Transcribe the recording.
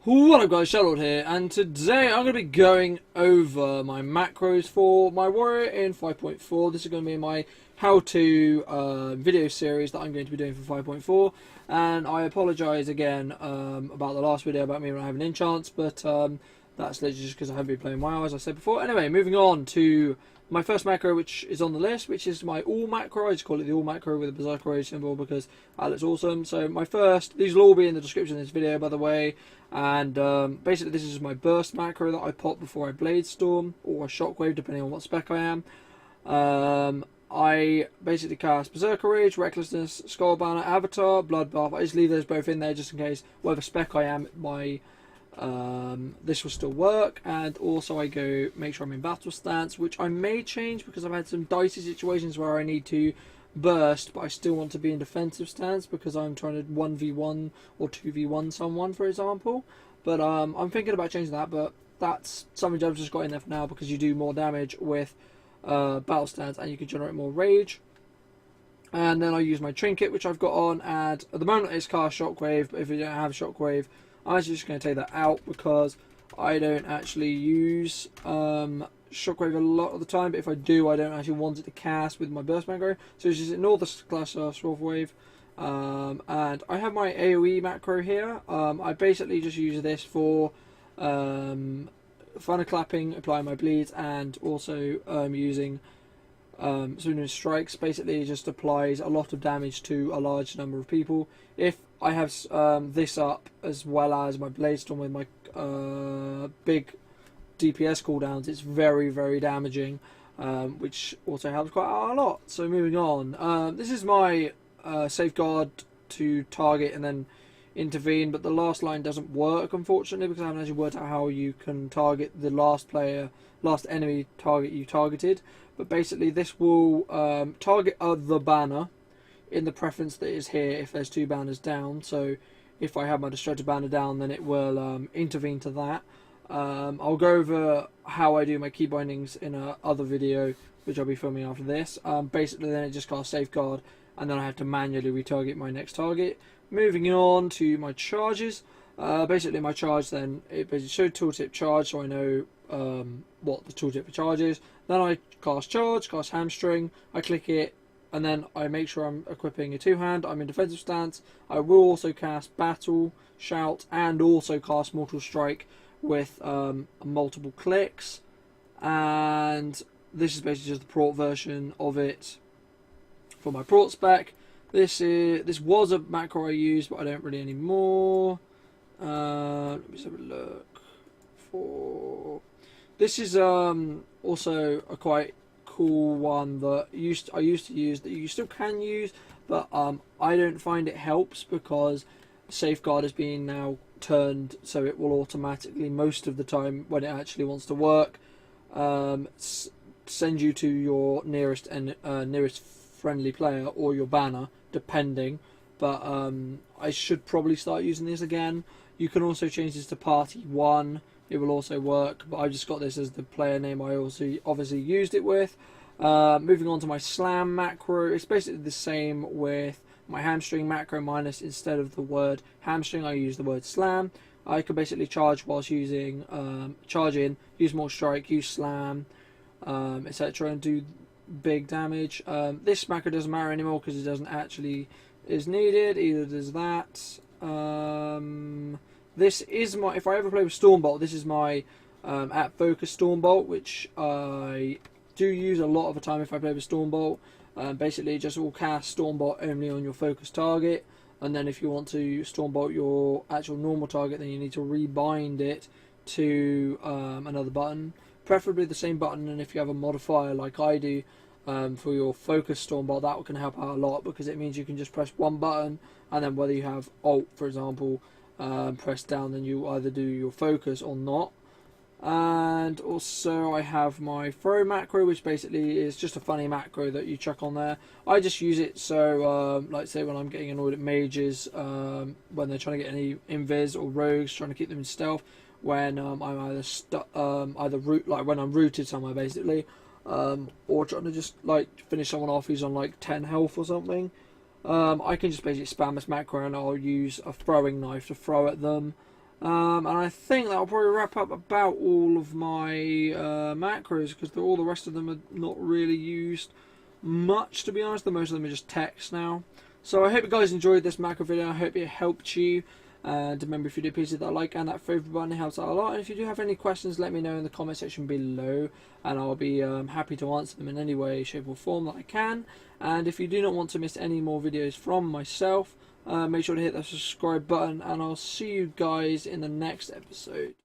What up guys, Shadowlord here, and today I'm going to be going over my macros for my warrior in 5.4. This is going to be my how-to video series that I'm going to be doing for 5.4, and I apologise again about the last video about me not having enchants, but that's literally just because I haven't been playing WoW, as I said before. Anyway, moving on to my first macro, which is on the list, which is my all macro. I just call it the all macro with a Berserker Rage symbol because that looks awesome. So my first, these will all be in the description of this video, by the way. And basically this is my burst macro that I pop before I blade storm or a shockwave, depending on what spec I am. I basically cast Berserker Rage, Recklessness, Skull Banner, Avatar, Bloodbath. I just leave those both in there just in case whatever spec I am, my this will still work. And also I go make sure I'm in battle stance, which I may change because I've had some dicey situations where I need to burst, but I still want to be in defensive stance because I'm trying to 1v1 or 2v1 someone, for example. But I'm thinking about changing that, but that's something I've just got in there for now because you do more damage with battle stance and you can generate more rage. And then I use my trinket, which I've got on, and at the moment it's cast shockwave, but if you don't have shockwave, I'm actually just going to take that out because I don't actually use shockwave a lot of the time, but if I do, I don't actually want it to cast with my burst macro, so just ignore the class shockwave. And I have my AoE macro here. I basically just use this for thunderclapping, applying my bleeds, and also using Sooner Strikes. Basically it just applies a lot of damage to a large number of people. If I have this up as well as my blade storm with my big DPS cooldowns, it's very, very damaging, which also helps quite a lot. So moving on, this is my safeguard to target and then intervene, but the last line doesn't work, unfortunately, because I haven't actually worked out how you can target the last enemy target you targeted. But basically this will target the banner in the preference that is here if there's two banners down. So if I have my destructive banner down, then it will intervene to that. I'll go over how I do my key bindings in a other video, which I'll be filming after this. Basically then it just casts safeguard, and then I have to manually retarget my next target. Moving on to my charges. Basically my charge then, it basically showed tooltip charge, so I know what the tooltip for charge is. Then I cast charge, cast hamstring, I click it, and then I make sure I'm equipping a two-hand. I'm in defensive stance. I will also cast battle, shout, and also cast mortal strike with multiple clicks. And this is basically just the prot version of it for my prot spec. This was a macro I used, but I don't really anymore. Let me just have a look for. This is also a quite cool one that I used to use, that you still can use, but I don't find it helps because safeguard is being now turned so it will automatically, most of the time when it actually wants to work, send you to your nearest friendly player or your banner, depending. But I should probably start using this again. You can also change this to party 1. It will also work, but I've just got this as the player name I also obviously used it with. Moving on to my slam macro, it's basically the same with my hamstring macro, minus instead of the word hamstring I use the word slam. I can basically charge whilst using charge in, use more strike, use slam, etc., and do big damage. This macro doesn't matter anymore because it doesn't actually is needed, either does that. This is my, if I ever play with Stormbolt, this is my at focus Stormbolt, which I do use a lot of the time if I play with Stormbolt. Basically just will cast Stormbolt only on your focus target, and then if you want to Stormbolt your actual normal target, then you need to rebind it to another button, preferably the same button. And if you have a modifier like I do for your focus Stormbolt, that can help out a lot because it means you can just press one button, and then whether you have Alt, for example, press down, then you either do your focus or not. And also I have my throw macro, which basically is just a funny macro that you chuck on there. I just use it so like say when I'm getting annoyed at mages, when they're trying to get any invis or rogues, trying to keep them in stealth, when I'm either when I'm rooted somewhere basically, or trying to just like finish someone off who's on like 10 health or something. I can just basically spam this macro and I'll use a throwing knife to throw at them. And I think that'll probably wrap up about all of my macros, because all the rest of them are not really used much, to be honest. Most of them are just text now. So I hope you guys enjoyed this macro video. I hope it helped you. And remember, if you do, please hit that like and that favourite button. It helps out a lot. And if you do have any questions, let me know in the comment section below, and I'll be happy to answer them in any way, shape or form that I can. And if you do not want to miss any more videos from myself, make sure to hit that subscribe button, and I'll see you guys in the next episode.